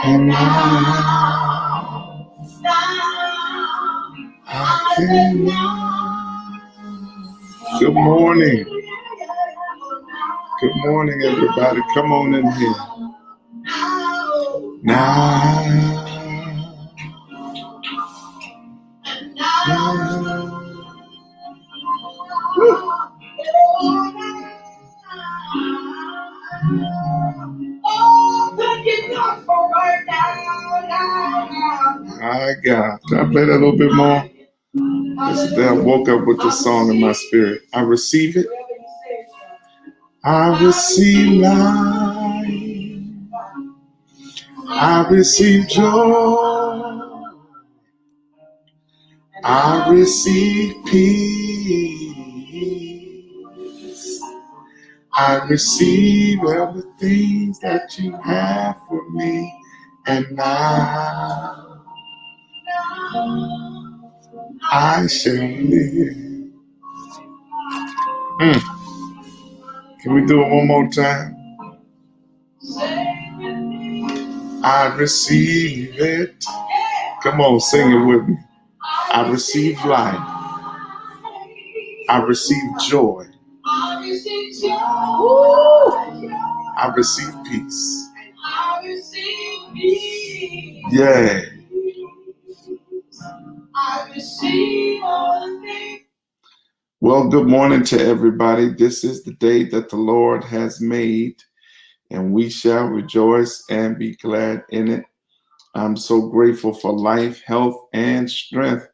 And now I can. Good morning. Good morning, everybody. Come on in here. Now. My God. Can I play that a little bit more? Yesterday I woke up with this song in my spirit. I receive it. I receive life. I receive joy. I receive peace. I receive everything that you have for me. And now I shall live. Can we do it one more time? I receive it. Come on, sing it with me. I receive life. I receive joy. I receive peace. Yeah. Well, good morning to everybody. This is the day that the Lord has made, and we shall rejoice and be glad in it. I'm so grateful for life, health, and strength.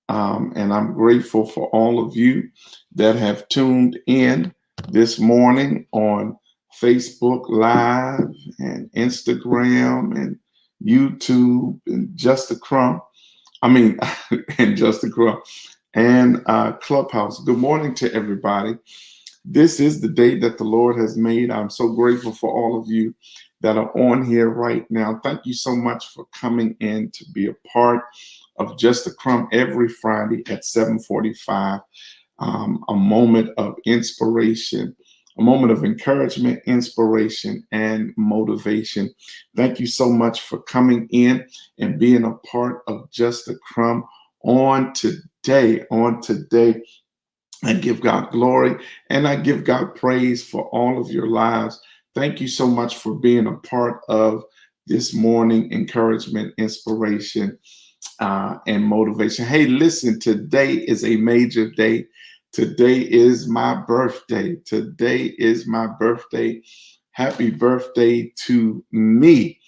And I'm grateful for all of you that have tuned in this morning on Facebook Live and Instagram and YouTube and Just a Crumb. And Just a Crumb and Clubhouse. Good morning to everybody. This is the day that the Lord has made. I'm so grateful for all of you that are on here right now. Thank you so much for coming in to be a part of Just a Crumb every Friday at 7:45. A moment of inspiration, a moment of encouragement, inspiration, and motivation. Thank you so much for coming in and being a part of Just a Crumb on today. I give God glory and I give God praise for all of your lives. Thank you so much for being a part of this morning encouragement, inspiration, and motivation. Hey, listen, today is a major day. Today is my birthday. Today is my birthday. Happy birthday to me.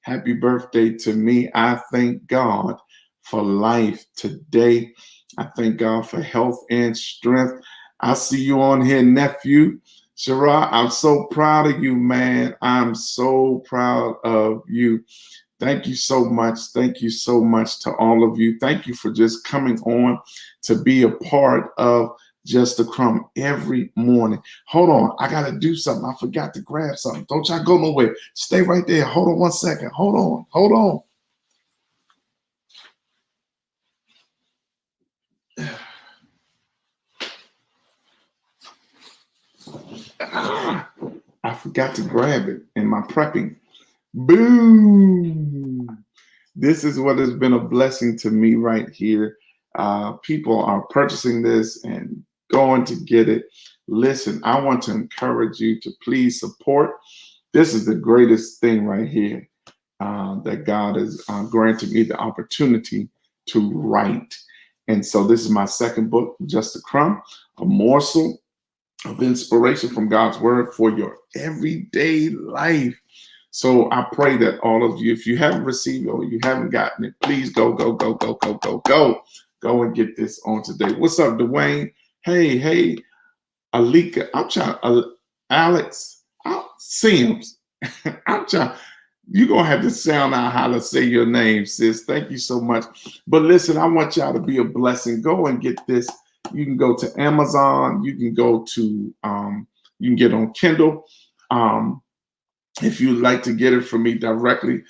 Happy birthday to me. I thank God for life today. I thank God for health and strength. I see you on here, nephew. Shara, I'm so proud of you, man. I'm so proud of you. Thank you so much. Thank you so much to all of you. Thank you for just coming on to be a part of Just a Crumb every morning. Hold on. I got to do something. I forgot to grab something. Don't y'all go nowhere. Stay right there. Hold on one second. Hold on. I forgot to grab it in my prepping. Boom. This is what has been a blessing to me right here. People are purchasing this and going to get it. Listen, I want to encourage you to please support. This is the greatest thing right here that God has granted me the opportunity to write. And so this is my second book, Just a Crumb, a morsel of inspiration from God's word for your everyday life. So I pray that all of you, if you haven't received it or you haven't gotten it, please go and get this on today. What's up, Dwayne? Hey, Alika. I'm trying, Alex Sims. I'm trying. You're going to have to sound out how to say your name, sis. Thank you so much. But listen, I want y'all to be a blessing. Go and get this. You can go to Amazon. You can go to, you can get on Kindle. If you'd like to get it from me directly,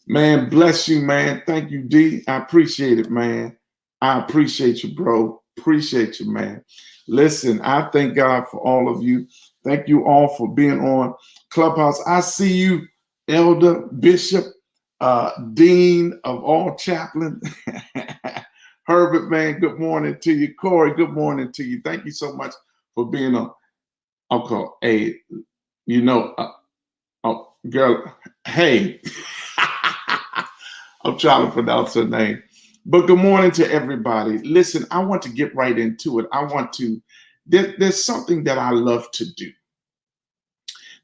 man, bless you, man. Thank you, D. I appreciate it, man. I appreciate you, bro. Appreciate you, man. Listen, I thank God for all of you. Thank you all for being on Clubhouse. I see you, Elder Bishop Dean of all chaplain. Herbert, man, good morning to you. Corey, good morning to you. Thank you so much for being on. Uncle, hey, oh, girl, hey. I'm trying to pronounce her name. But good morning to everybody. Listen, I want to get right into it. There's something that I love to do.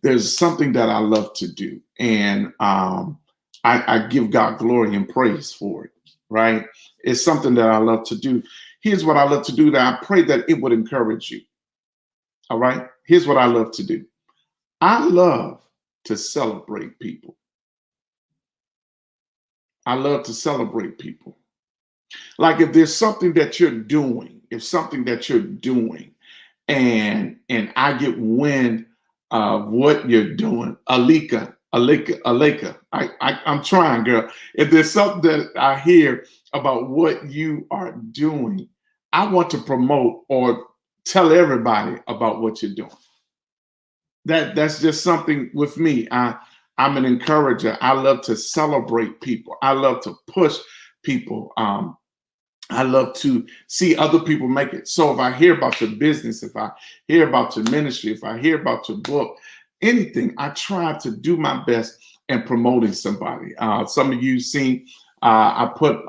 There's something that I love to do. And I give God glory and praise for it, right? It's something that I love to do. Here's what I love to do that I pray that it would encourage you. All right? Here's what I love to do. I love to celebrate people. I love to celebrate people. Like if there's something that you're doing, and I get wind of what you're doing, Alika, I'm trying, girl. If there's something that I hear about what you are doing, I want to promote or tell everybody about what you're doing. That's just something with me. I'm an encourager. I love to celebrate people. I love to push people. I love to see other people make it. So if I hear about your business, if I hear about your ministry, if I hear about your book, anything, I try to do my best in promoting somebody. Some of you seen, I put,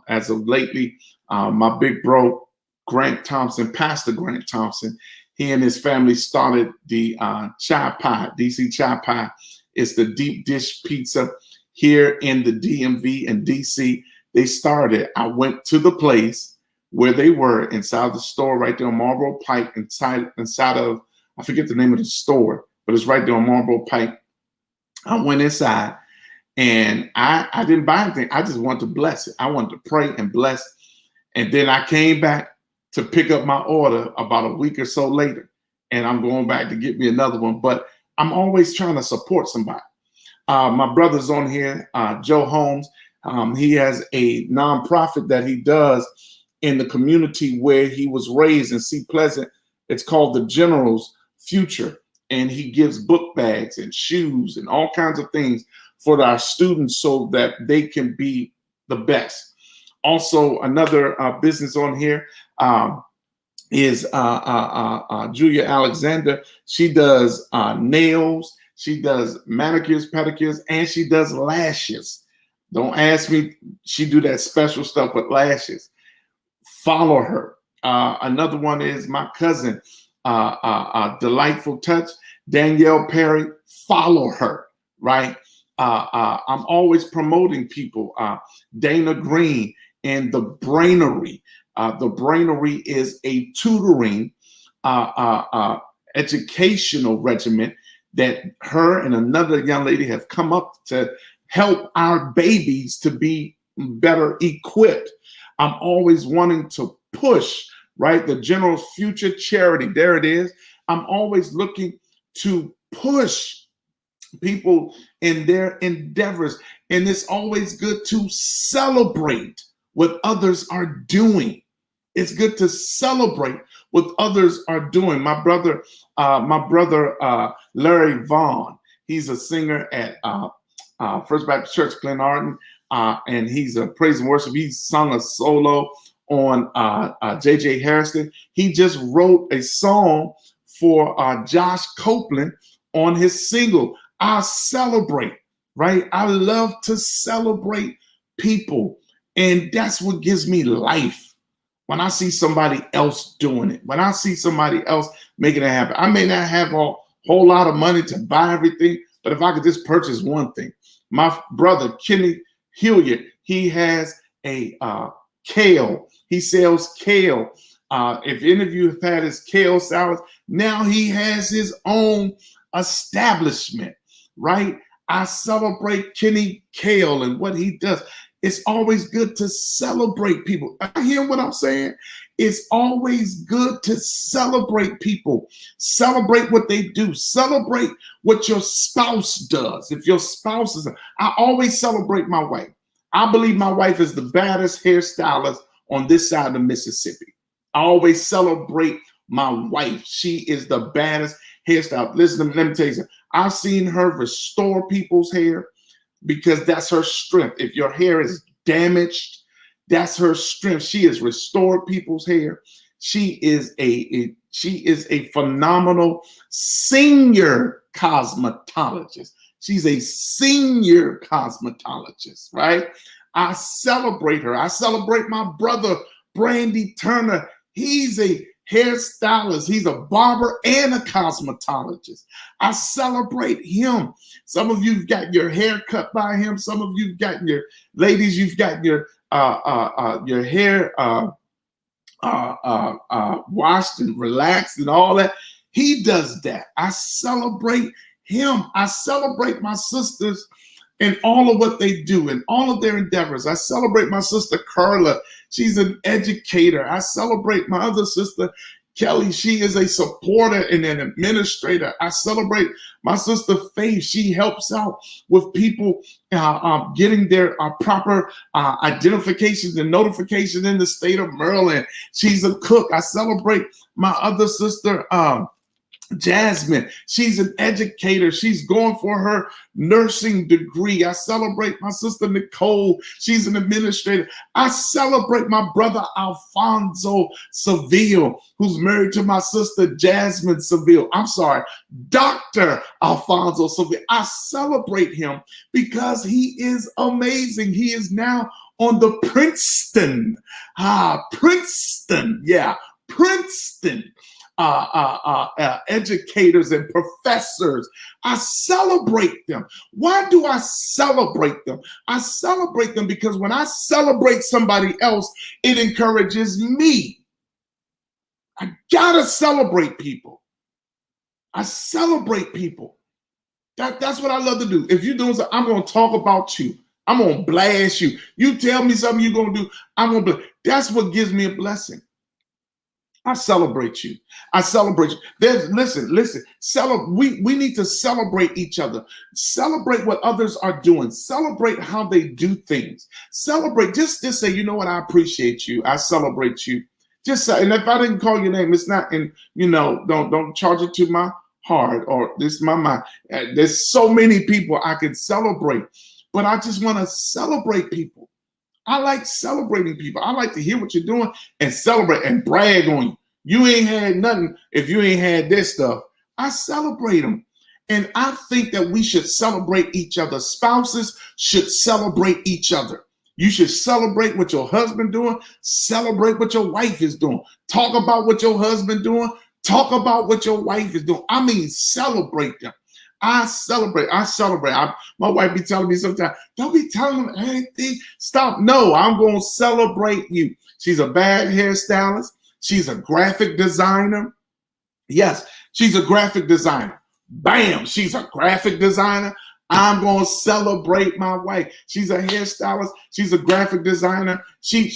as of lately, my big bro, Grant Thompson, Pastor Grant Thompson, he and his family started the Chai Pie, DC Chai Pie. It's the deep dish pizza here in the DMV and DC. They started. I went to the place where they were inside the store right there on Marlboro Pike, inside of, I forget the name of the store, but it's right there on Marlboro Pike. I went inside and I didn't buy anything. I just wanted to bless it. I wanted to pray and bless. And then I came back to pick up my order about a week or so later. And I'm going back to get me another one. But I'm always trying to support somebody. My brother's on here, Joe Holmes. He has a nonprofit that he does in the community where he was raised in Sea Pleasant. It's called the General's Future. And he gives book bags and shoes and all kinds of things for our students so that they can be the best. Also, another business on here is Julia Alexander. She does nails, she does manicures, pedicures, and she does lashes. Don't ask me, she do that special stuff with lashes. Follow her. Another one is my cousin, Delightful Touch, Danielle Perry. Follow her, right? I'm always promoting people. Dana Green and the Brainery. The Brainery is a tutoring educational regimen that her and another young lady have come up to help our babies to be better equipped. I'm always wanting to push, right? The General's Future Charity, there it is. I'm always looking to push people in their endeavors. And it's always good to celebrate what others are doing. It's good to celebrate what others are doing. My brother, Larry Vaughn, he's a singer at First Baptist Church, Glenarden, and he's a praise and worship. He sung a solo on J.J. Harrison. He just wrote a song for Josh Copeland on his single. I celebrate, right? I love to celebrate people, and that's what gives me life. When I see somebody else doing it, when I see somebody else making it happen, I may not have a whole lot of money to buy everything, but if I could just purchase one thing. My brother, Kenny Hilliard, he has a kale. He sells kale. If any of you have had his kale salads, now he has his own establishment, right? I celebrate Kenny Kale and what he does. It's always good to celebrate people. I hear what I'm saying. It's always good to celebrate people. Celebrate what they do. Celebrate what your spouse does. If your spouse is, I always celebrate my wife. I believe my wife is the baddest hairstylist on this side of the Mississippi. I always celebrate my wife. She is the baddest hairstylist. Listen, let me tell you something. I've seen her restore people's hair. because that's her strength. If your hair is damaged, that's her strength. She has restored people's hair. She is a phenomenal senior cosmetologist. She's a senior cosmetologist, right? I celebrate her. I celebrate my brother, Brandy Turner. He's a hairstylist. He's a barber and a cosmetologist. I celebrate him. Some of you've got your hair cut by him. Some of you've gotten your ladies, you've got your hair washed and relaxed and all that. He does that. I celebrate him. I celebrate my sisters and all of what they do and all of their endeavors. I celebrate my sister Carla. She's an educator. I celebrate my other sister Kelly. She is a supporter and an administrator. I celebrate my sister Faith. She helps out with people getting their proper identifications and notifications in the state of Maryland. She's a cook. I celebrate my other sister Jasmine. She's an educator. She's going for her nursing degree. I celebrate my sister Nicole. She's an administrator. I celebrate my brother Alfonso Seville, who's married to my sister Jasmine Seville. I'm sorry, Dr. Alfonso Seville. I celebrate him because he is amazing. He is now on the Princeton. Princeton. Educators and professors. I celebrate them. Why do I celebrate them? I celebrate them because when I celebrate somebody else, it encourages me. I gotta celebrate people. I celebrate people. That's what I love to do. If you're doing something, I'm going to talk about you. I'm going to blast you. You tell me something you're going to do, I'm going to blast. That's what gives me a blessing. I celebrate you. I celebrate you. Listen. We need to celebrate each other. Celebrate what others are doing. Celebrate how they do things. Celebrate. Just say, you know what? I appreciate you. I celebrate you. Just say, and if I didn't call your name, it's not. And don't charge it to my heart or this my mind. There's so many people I can celebrate, but I just want to celebrate people. I like celebrating people. I like to hear what you're doing and celebrate and brag on you. You ain't had nothing if you ain't had this stuff. I celebrate them. And I think that we should celebrate each other. Spouses should celebrate each other. You should celebrate what your husband doing. Celebrate what your wife is doing. Talk about what your husband doing. Talk about what your wife is doing. I mean, celebrate them. I celebrate. My wife be telling me sometimes, don't be telling them anything. Stop. No, I'm going to celebrate you. She's a bad hairstylist. She's a graphic designer. Yes, she's a graphic designer. Bam, she's a graphic designer. I'm going to celebrate my wife. She's a hairstylist. She's a graphic designer. She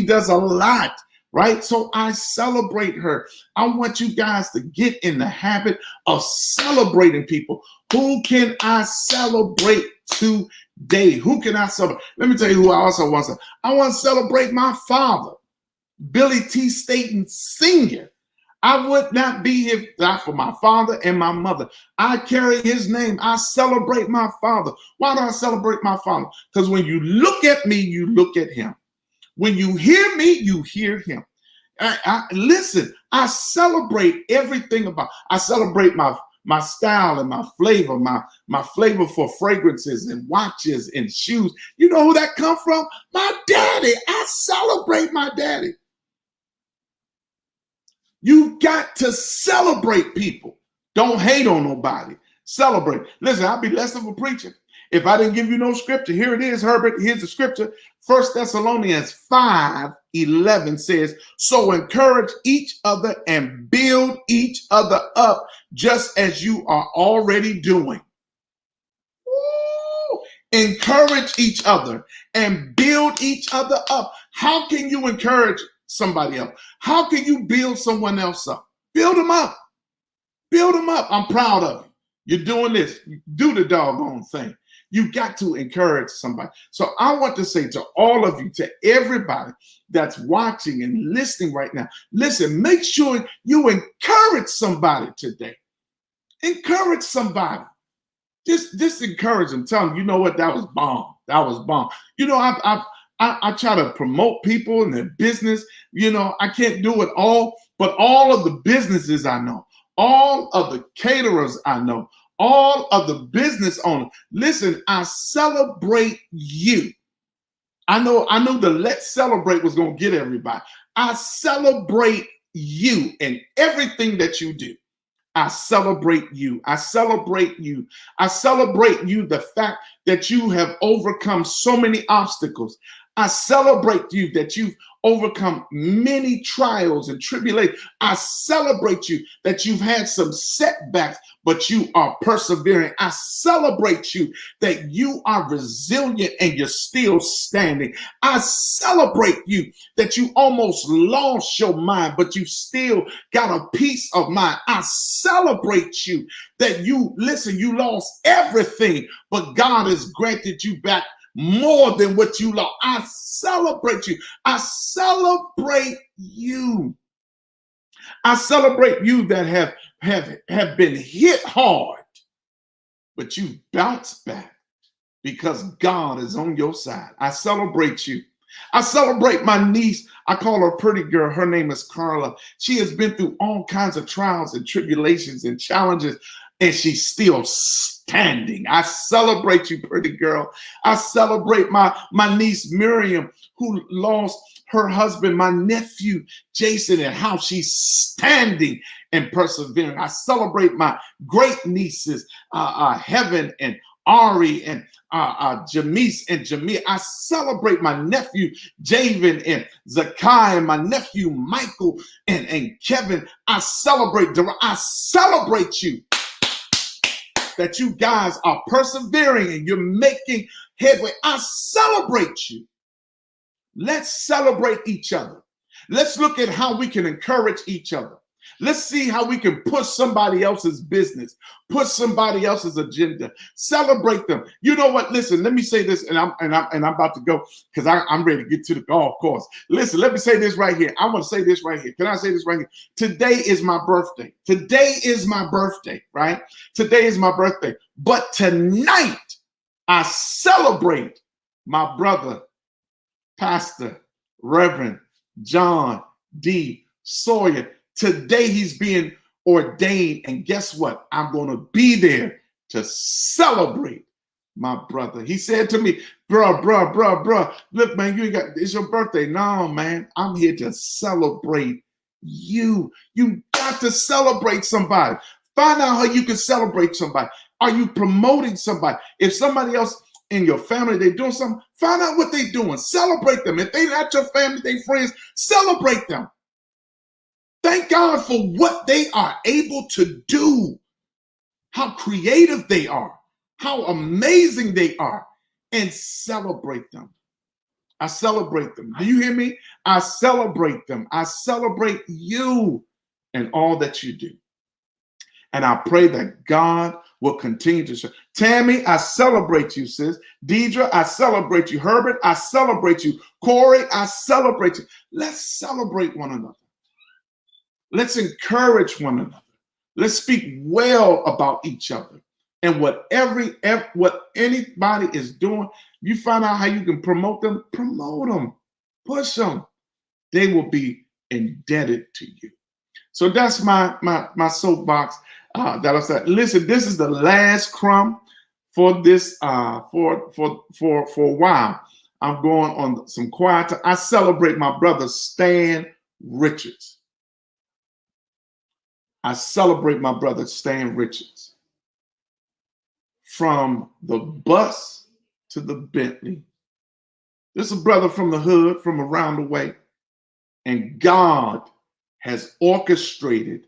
does a lot. Right? So I celebrate her. I want you guys to get in the habit of celebrating people. Who can I celebrate today? Who can I celebrate? Let me tell you who I also want to celebrate. I want to celebrate my father, Billy T. Staten Sr. I would not be here not for my father and my mother. I carry his name. I celebrate my father. Why do I celebrate my father? Because when you look at me, you look at him. When you hear me, you hear him. Listen, I celebrate everything about. I celebrate my style and my flavor, my flavor for fragrances and watches and shoes. You know who that come from? My daddy. I celebrate my daddy. You got to celebrate people. Don't hate on nobody. Celebrate. Listen, I'd be less of a preacher if I didn't give you no scripture. Here it is, Herbert. Here's the scripture. 1 Thessalonians 5:11 says, so encourage each other and build each other up just as you are already doing. Woo! Encourage each other and build each other up. How can you encourage somebody else? How can you build someone else up? Build them up. Build them up. I'm proud of you. You're doing this. Do the doggone thing. You got to encourage somebody. So I want to say to all of you, to everybody that's watching and listening right now, listen, make sure you encourage somebody today. Encourage somebody. Just encourage them. Tell them, you know what, that was bomb. That was bomb. You know, I try to promote people and their business. You know, I can't do it all, but all of the businesses I know, all of the caterers I know, all of the business owners. Listen, I celebrate you. I know the Let's Celebrate was going to get everybody. I celebrate you and everything that you do. I celebrate you. I celebrate you. I celebrate you, the fact that you have overcome so many obstacles. I celebrate you that you've overcome many trials and tribulations. I celebrate you that you've had some setbacks, but you are persevering. I celebrate you that you are resilient and you're still standing. I celebrate you that you almost lost your mind, but you still got a peace of mind. I celebrate you that you lost everything, but God has granted you back more than what you lost. I celebrate you. I celebrate you. I celebrate you that have been hit hard, but you bounced back because God is on your side. I celebrate you. I celebrate my niece. I call her pretty girl. Her name is Carla. She has been through all kinds of trials and tribulations and challenges, and she's still standing. I celebrate you, pretty girl. I celebrate my niece Miriam, who lost her husband, my nephew Jason, and how she's standing and persevering. I celebrate my great nieces, Heaven and Ari and Jamise and Jamia. I celebrate my nephew Javen and Zakai and my nephew Michael and Kevin. I celebrate you that you guys are persevering and you're making headway. I celebrate you. Let's celebrate each other. Let's look at how we can encourage each other. Let's see how we can push somebody else's business, push somebody else's agenda, celebrate them. You know what? Listen, let me say this, and I'm about to go because I'm ready to get to the golf course. Listen, let me say this right here. I want to say this right here. Can I say this right here? Today is my birthday. Today is my birthday, right? Today is my birthday. But tonight, I celebrate my brother, Pastor Reverend John D. Sawyer. Today he's being ordained, and guess what? I'm going to be there to celebrate my brother. He said to me, bruh, look, man, it's your birthday. No, man, I'm here to celebrate you. You got to celebrate somebody. Find out how you can celebrate somebody. Are you promoting somebody? If somebody else in your family, they're doing something, find out what they're doing. Celebrate them. If they're not your family, they friends, celebrate them. Thank God for what they are able to do, how creative they are, how amazing they are, and celebrate them. I celebrate them. Do you hear me? I celebrate them. I celebrate you and all that you do. And I pray that God will continue to show. Tammy, I celebrate you, sis. Deidre, I celebrate you. Herbert, I celebrate you. Corey, I celebrate you. Let's celebrate one another. Let's encourage one another. Let's speak well about each other. And what anybody is doing, you find out how you can promote them, push them. They will be indebted to you. So that's my soapbox that I said. Listen, this is the last crumb for this for a while. I'm going on some quiet time. I celebrate my brother Stan Richards. I celebrate my brother Stan Richards. From the bus to the Bentley. This is a brother from the hood, from around the way. And God has orchestrated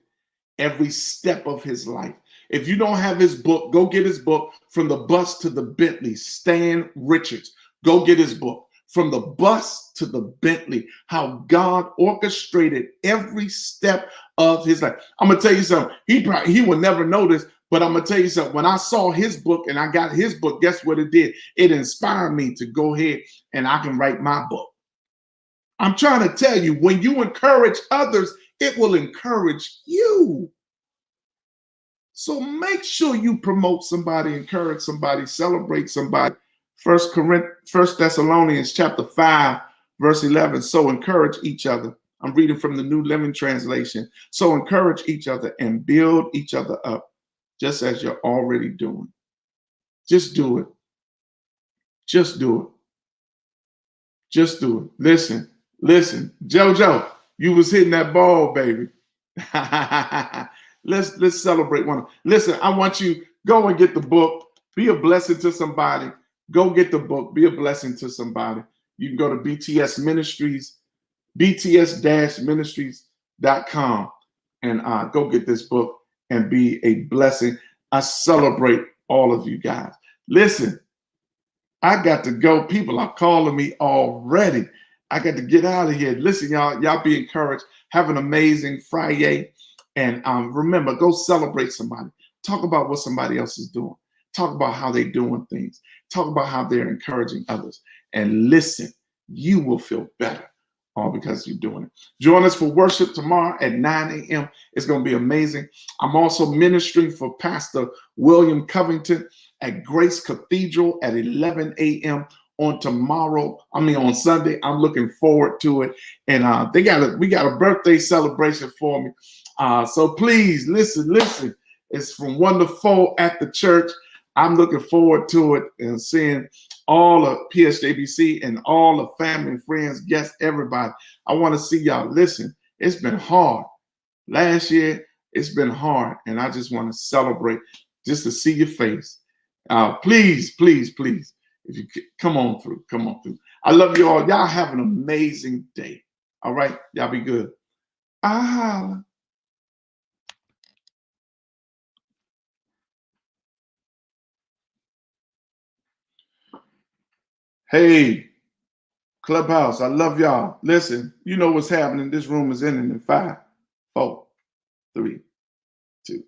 every step of his life. If you don't have his book, go get his book, From the Bus to the Bentley, Stan Richards. Go get his book. From the bus to the Bentley, how God orchestrated every step of his life. I'm going to tell you something. He will never know this, but I'm going to tell you something. When I saw his book and I got his book, guess what it did? It inspired me to go ahead and I can write my book. I'm trying to tell you, when you encourage others, it will encourage you. So make sure you promote somebody, encourage somebody, celebrate somebody. First Thessalonians chapter 5, verse 11. So encourage each other. I'm reading from the New Living Translation. So encourage each other and build each other up, just as you're already doing. Just do it. Just do it. Just do it. Listen, JoJo, you was hitting that ball, baby. let's celebrate one. Listen, I want you go and get the book. Be a blessing to somebody. Go get the book. Be a blessing to somebody. You can go to BTS Ministries, BTS-Ministries.com, and go get this book and be a blessing. I celebrate all of you guys. Listen, I got to go. People are calling me already. I got to get out of here. Listen, y'all be encouraged. Have an amazing Friday. And remember, go celebrate somebody. Talk about what somebody else is doing. Talk about how they're doing things. Talk about how they're encouraging others. And listen, you will feel better all because you're doing it. Join us for worship tomorrow at 9 a.m. It's going to be amazing. I'm also ministering for Pastor William Covington at Grace Cathedral at 11 a.m. on Sunday. I'm looking forward to it. And we got a birthday celebration for me. So please listen. It's from 1 to 4 at the church. I'm looking forward to it and seeing all of PSJBC and all the family and friends, guests, everybody. I want to see y'all. Listen, it's been hard. Last year, it's been hard. And I just want to celebrate just to see your face. Please, if you come on through. I love you all. Y'all have an amazing day. All right, y'all be good. Hey, Clubhouse, I love y'all. Listen, you know what's happening. This room is ending in 5, 4, 3, 2.